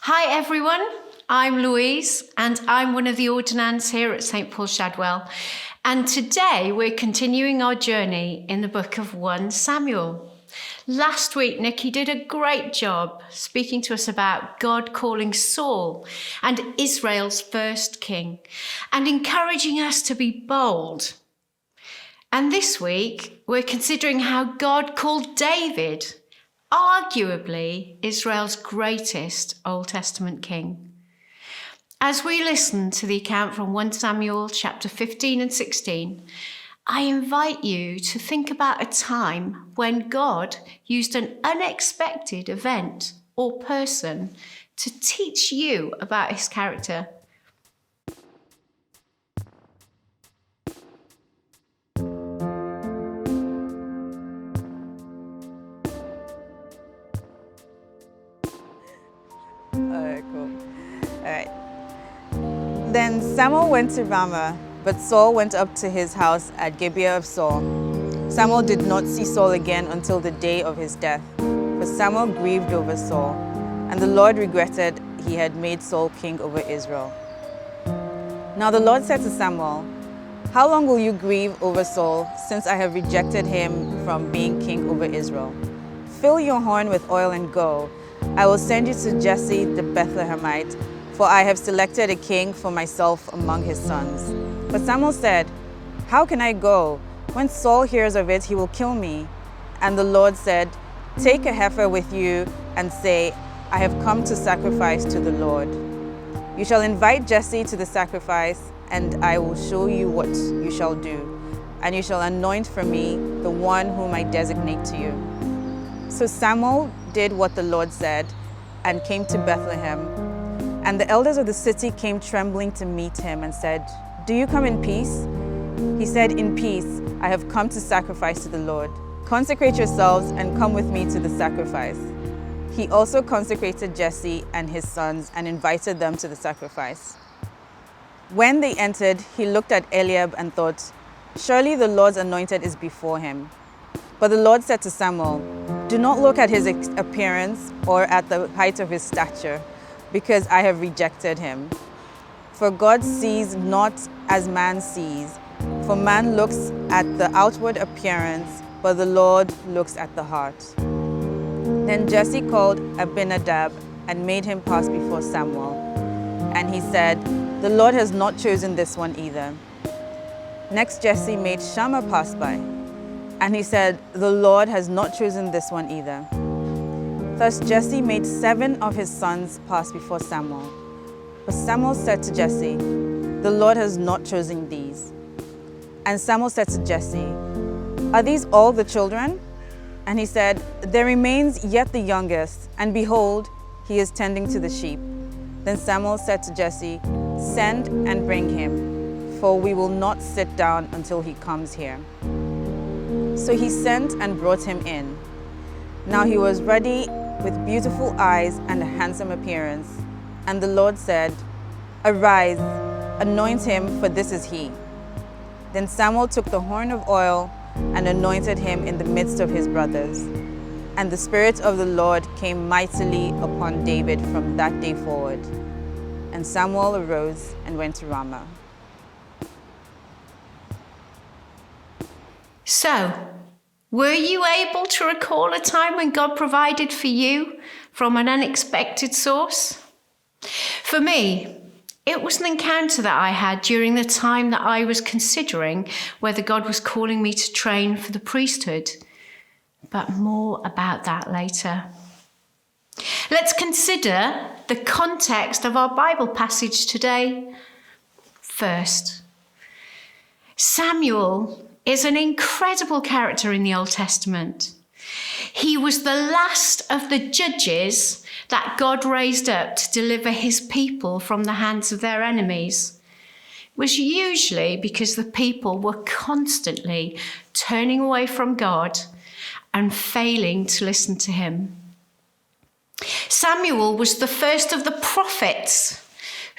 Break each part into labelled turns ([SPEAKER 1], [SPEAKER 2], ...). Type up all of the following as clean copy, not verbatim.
[SPEAKER 1] Hi everyone, I'm Louise and I'm one of the ordinands here at St. Paul Shadwell. And today we're continuing our journey in the book of 1 Samuel. Last week, Nikki did a great job speaking to us about God calling Saul and Israel's first king and encouraging us to be bold. And this week, we're considering how God called David, arguably Israel's greatest Old Testament king. As we listen to the account from 1 Samuel chapter 15 and 16, I invite you to think about a time when God used an unexpected event or person to teach you about his character.
[SPEAKER 2] Then Samuel went to Ramah, but Saul went up to his house at Gibeah of Saul. Samuel did not see Saul again until the day of his death, for Samuel grieved over Saul, and the Lord regretted he had made Saul king over Israel. Now the Lord said to Samuel, "How long will you grieve over Saul, since I have rejected him from being king over Israel? Fill your horn with oil and go. I will send you to Jesse the Bethlehemite, for I have selected a king for myself among his sons." But Samuel said, "How can I go? When Saul hears of it, he will kill me." And the Lord said, "Take a heifer with you and say, 'I have come to sacrifice to the Lord.' You shall invite Jesse to the sacrifice, and I will show you what you shall do. And you shall anoint for me the one whom I designate to you." So Samuel did what the Lord said and came to Bethlehem. And the elders of the city came trembling to meet him and said, "Do you come in peace?" He said, "In peace, I have come to sacrifice to the Lord. Consecrate yourselves and come with me to the sacrifice." He also consecrated Jesse and his sons and invited them to the sacrifice. When they entered, he looked at Eliab and thought, "Surely the Lord's anointed is before him." But the Lord said to Samuel, "Do not look at his appearance or at the height of his stature, because I have rejected him. For God sees not as man sees, for man looks at the outward appearance, but the Lord looks at the heart." Then Jesse called Abinadab and made him pass before Samuel. And he said, "The Lord has not chosen this one either." Next Jesse made Shammah pass by, and he said, "The Lord has not chosen this one either." Thus Jesse made 7 of his sons pass before Samuel. But Samuel said to Jesse, "The Lord has not chosen these." And Samuel said to Jesse, "Are these all the children?" And he said, "There remains yet the youngest, and behold, he is tending to the sheep." Then Samuel said to Jesse, "Send and bring him, for we will not sit down until he comes here." So he sent and brought him in. Now he was ruddy, with beautiful eyes and a handsome appearance. And the Lord said, "Arise, anoint him, for this is he." Then Samuel took the horn of oil and anointed him in the midst of his brothers. And the Spirit of the Lord came mightily upon David from that day forward. And Samuel arose and went to Ramah.
[SPEAKER 1] So, were you able to recall a time when God provided for you from an unexpected source? For me, it was an encounter that I had during the time that I was considering whether God was calling me to train for the priesthood. But more about that later. Let's consider the context of our Bible passage today first. Samuel is an incredible character in the Old Testament. He was the last of the judges that God raised up to deliver his people from the hands of their enemies. It was usually because the people were constantly turning away from God and failing to listen to him. Samuel was the first of the prophets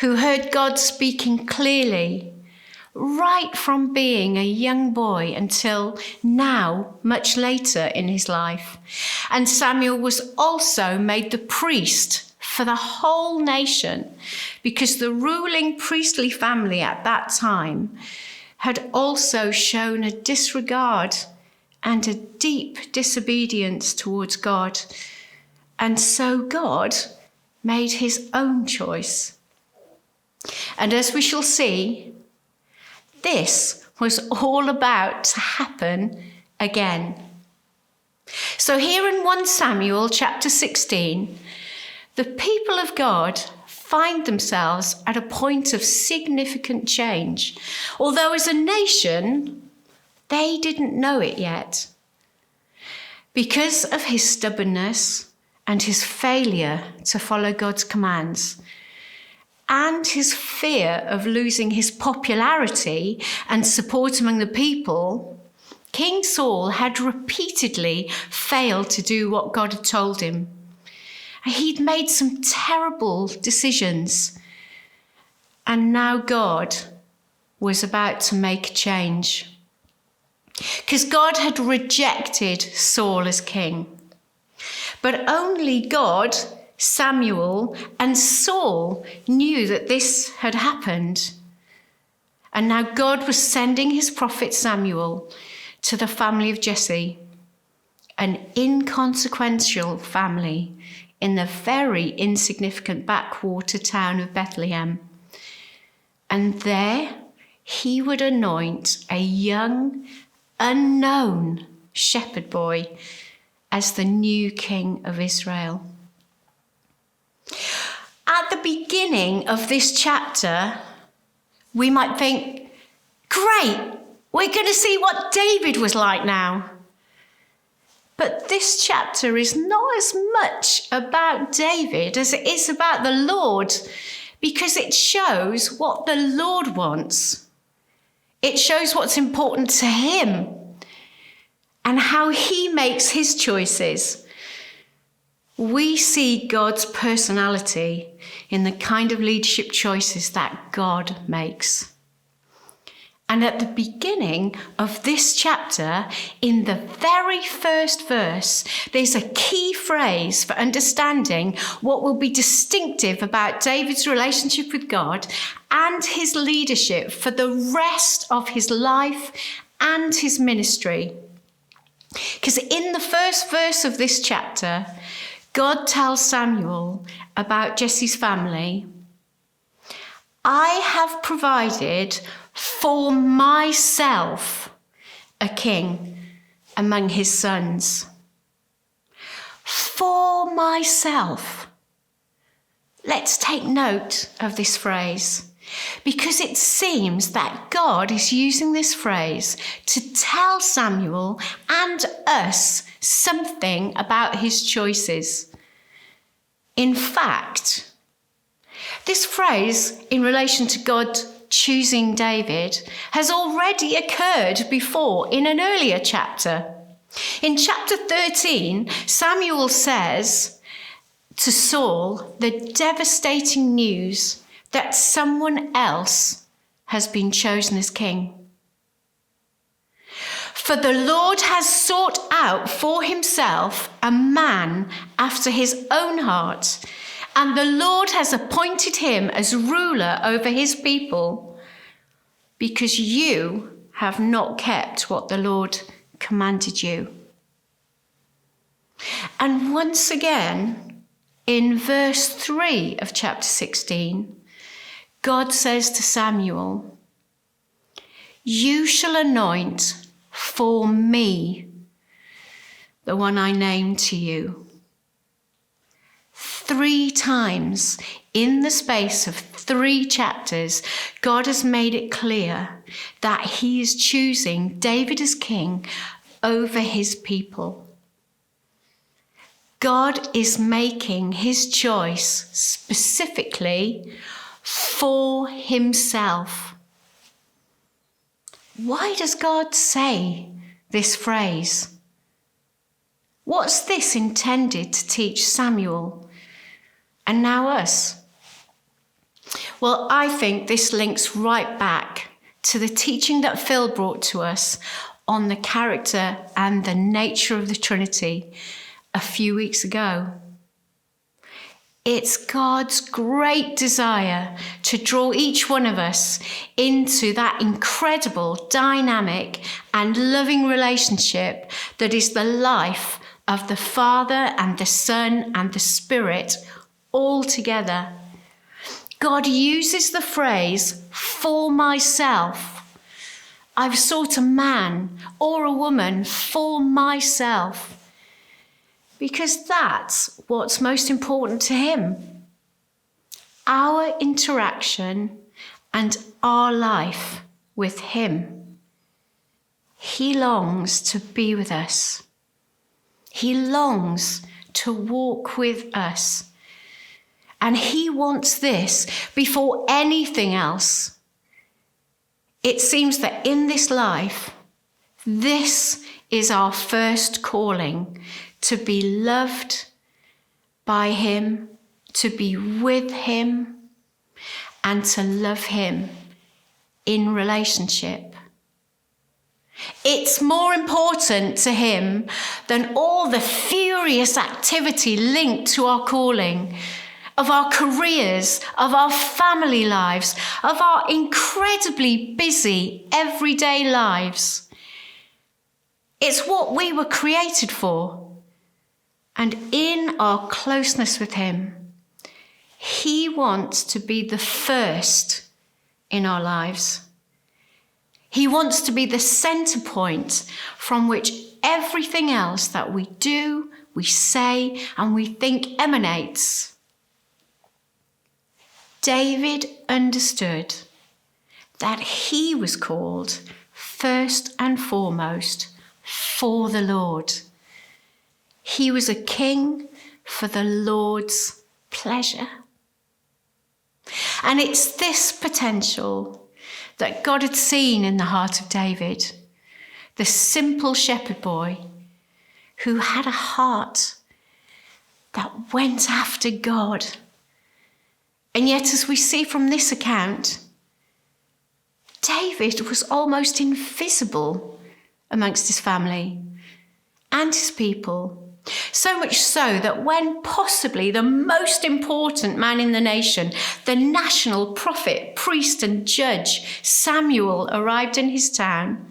[SPEAKER 1] who heard God speaking clearly, right from being a young boy until now, much later in his life. And Samuel was also made the priest for the whole nation, because the ruling priestly family at that time had also shown a disregard and a deep disobedience towards God. And so God made his own choice. And as we shall see, this was all about to happen again. So here in 1 Samuel chapter 16, the people of God find themselves at a point of significant change, although as a nation, they didn't know it yet. Because of his stubbornness and his failure to follow God's commands, and his fear of losing his popularity and support among the people, King Saul had repeatedly failed to do what God had told him. He'd made some terrible decisions, and now God was about to make a change. Because God had rejected Saul as king. But only God, Samuel, and Saul knew that this had happened. And now God was sending his prophet Samuel to the family of Jesse, an inconsequential family in the very insignificant backwater town of Bethlehem. And there he would anoint a young, unknown shepherd boy as the new king of Israel. At the beginning of this chapter, we might think, great, we're going to see what David was like now. But this chapter is not as much about David as it is about the Lord, because it shows what the Lord wants. It shows what's important to him and how he makes his choices. We see God's personality in the kind of leadership choices that God makes. And at the beginning of this chapter, in the very first verse, there's a key phrase for understanding what will be distinctive about David's relationship with God and his leadership for the rest of his life and his ministry. Because in the first verse of this chapter, God tells Samuel about Jesse's family. I have provided for myself a king among his sons. For myself. Let's take note of this phrase, because it seems that God is using this phrase to tell Samuel and us something about his choices. In fact, this phrase in relation to God choosing David has already occurred before in an earlier chapter. In chapter 13, Samuel says to Saul the devastating news that someone else has been chosen as king. For the Lord has sought out for himself a man after his own heart, and the Lord has appointed him as ruler over his people, because you have not kept what the Lord commanded you. And once again, in verse 3 of chapter 16, God says to Samuel, you shall anoint for me the one I name to you. 3 times in the space of 3 chapters, God has made it clear that he is choosing David as king over his people. God is making his choice specifically for himself. Why does God say this phrase? What's this intended to teach Samuel and now us? Well, I think this links right back to the teaching that Phil brought to us on the character and the nature of the Trinity a few weeks ago. It's God's great desire to draw each one of us into that incredible, dynamic, and loving relationship that is the life of the Father and the Son and the Spirit all together. God uses the phrase, for myself. I've sought a man or a woman for myself, because that's what's most important to him. Our interaction and our life with him. He longs to be with us. He longs to walk with us. And he wants this before anything else. It seems that in this life, this is our first calling, to be loved by him, to be with him, and to love him in relationship. It's more important to him than all the furious activity linked to our calling, of our careers, of our family lives, of our incredibly busy everyday lives. It's what we were created for. And in our closeness with him, he wants to be the first in our lives. He wants to be the center point from which everything else that we do, we say, and we think emanates. David understood that he was called first and foremost for the Lord. He was a king for the Lord's pleasure. And it's this potential that God had seen in the heart of David, the simple shepherd boy who had a heart that went after God. And yet, as we see from this account, David was almost invisible amongst his family and his people. So much so that when possibly the most important man in the nation, the national prophet, priest and judge, Samuel, arrived in his town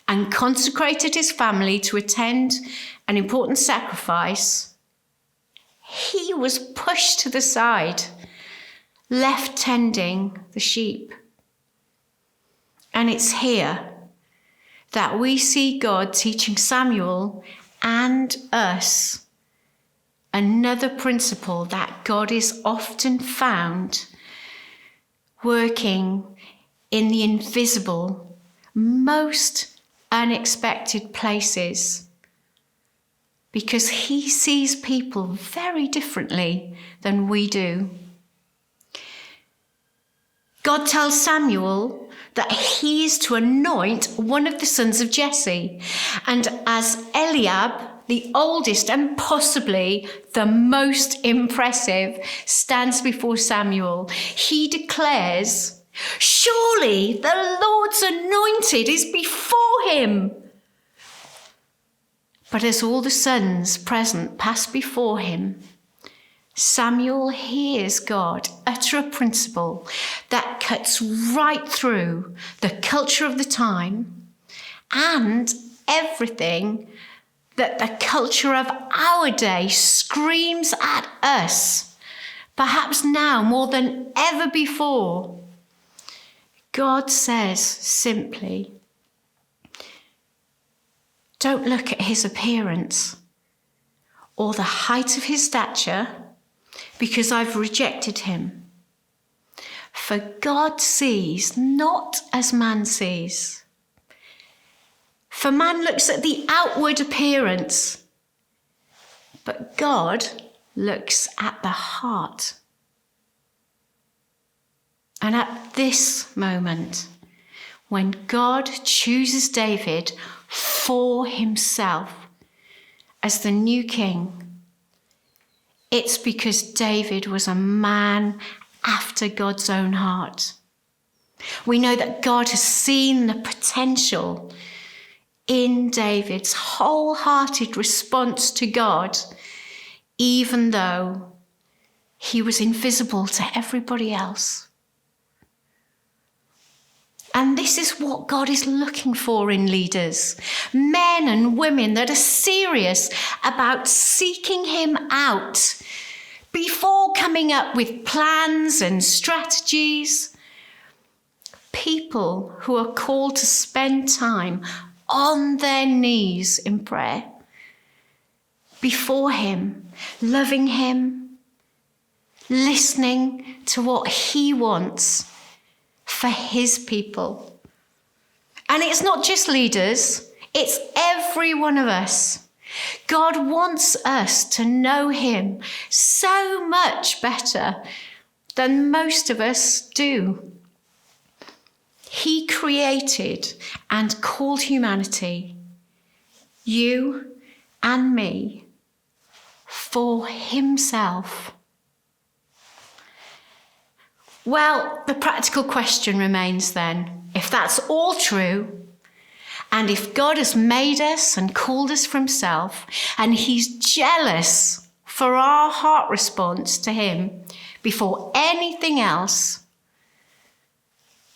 [SPEAKER 1] and consecrated his family to attend an important sacrifice, he was pushed to the side, left tending the sheep. And it's here that we see God teaching Samuel and us another principle that God is often found working in the invisible, most unexpected places, because he sees people very differently than we do. God tells Samuel that he is to anoint one of the sons of Jesse. And as Eliab, the oldest and possibly the most impressive, stands before Samuel, he declares, "Surely the Lord's anointed is before him." But as all the sons present pass before him, Samuel hears God utter a principle that cuts right through the culture of the time and everything that the culture of our day screams at us, perhaps now more than ever before. God says simply, don't look at his appearance or the height of his stature, because I've rejected him. For God sees not as man sees. For man looks at the outward appearance, but God looks at the heart. And at this moment, when God chooses David for himself as the new king, it's because David was a man after God's own heart. We know that God has seen the potential in David's wholehearted response to God, even though he was invisible to everybody else. And this is what God is looking for in leaders. Men and women that are serious about seeking him out before coming up with plans and strategies. People who are called to spend time on their knees in prayer before him, loving him, listening to what he wants for his people. And it's not just leaders, it's every one of us. God wants us to know him so much better than most of us do. He created and called humanity, you and me, for himself. Well, the practical question remains then, if that's all true, and if God has made us and called us for himself, and he's jealous for our heart response to him before anything else,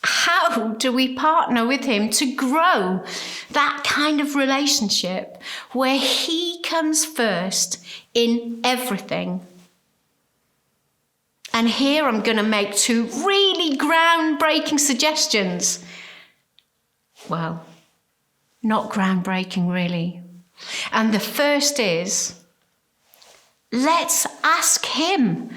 [SPEAKER 1] how do we partner with him to grow that kind of relationship where he comes first in everything? And here I'm going to make two really groundbreaking suggestions. Well, not groundbreaking really. And the first is, let's ask him.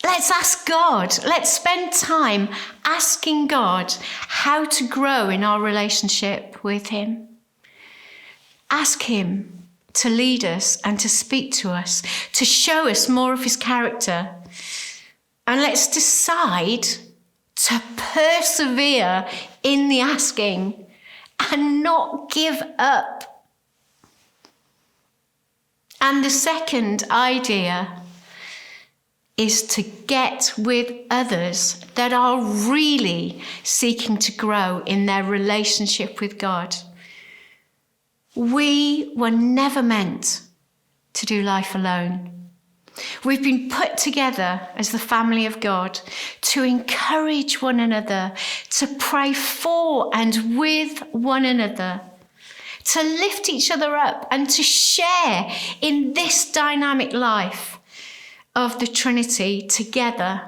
[SPEAKER 1] Let's ask God. Let's spend time asking God how to grow in our relationship with him. Ask him to lead us and to speak to us, to show us more of his character. And let's decide to persevere in the asking and not give up. And the second idea is to get with others that are really seeking to grow in their relationship with God. We were never meant to do life alone. We've been put together as the family of God to encourage one another, to pray for and with one another, to lift each other up and to share in this dynamic life of the Trinity together.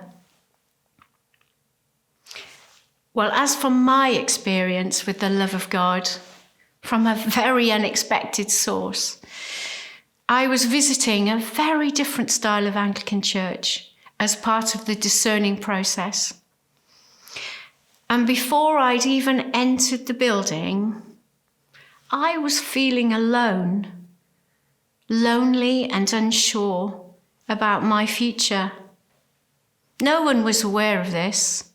[SPEAKER 1] Well, as for my experience with the love of God, from a very unexpected source, I was visiting a very different style of Anglican church as part of the discerning process. And before I'd even entered the building, I was feeling alone, lonely and unsure about my future. No one was aware of this.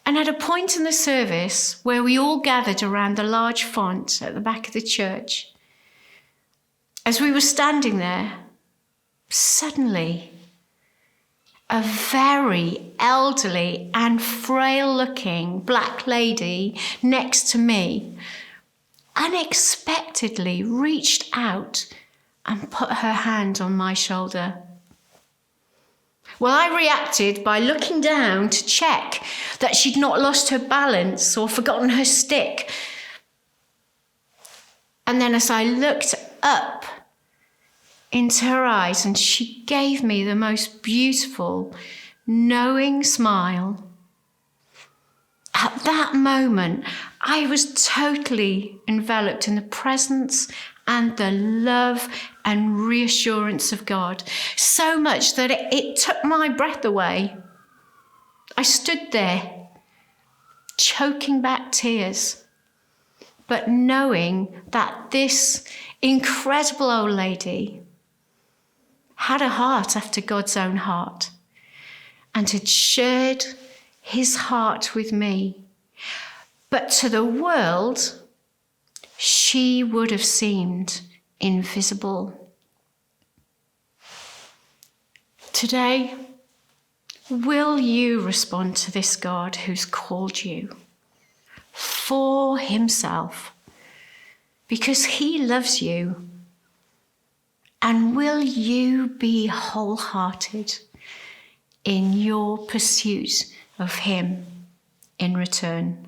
[SPEAKER 1] And at a point in the service where we all gathered around the large font at the back of the church, as we were standing there, suddenly a very elderly and frail-looking black lady next to me unexpectedly reached out and put her hand on my shoulder. Well, I reacted by looking down to check that she'd not lost her balance or forgotten her stick. And then as I looked up into her eyes, and she gave me the most beautiful, knowing smile. At that moment, I was totally enveloped in the presence and the love and reassurance of God, so much that it took my breath away. I stood there, choking back tears, but knowing that this incredible old lady had a heart after God's own heart and had shared his heart with me. But to the world, she would have seemed invisible. Today, will you respond to this God who's called you for himself because he loves you And will you be wholehearted in your pursuit of him in return?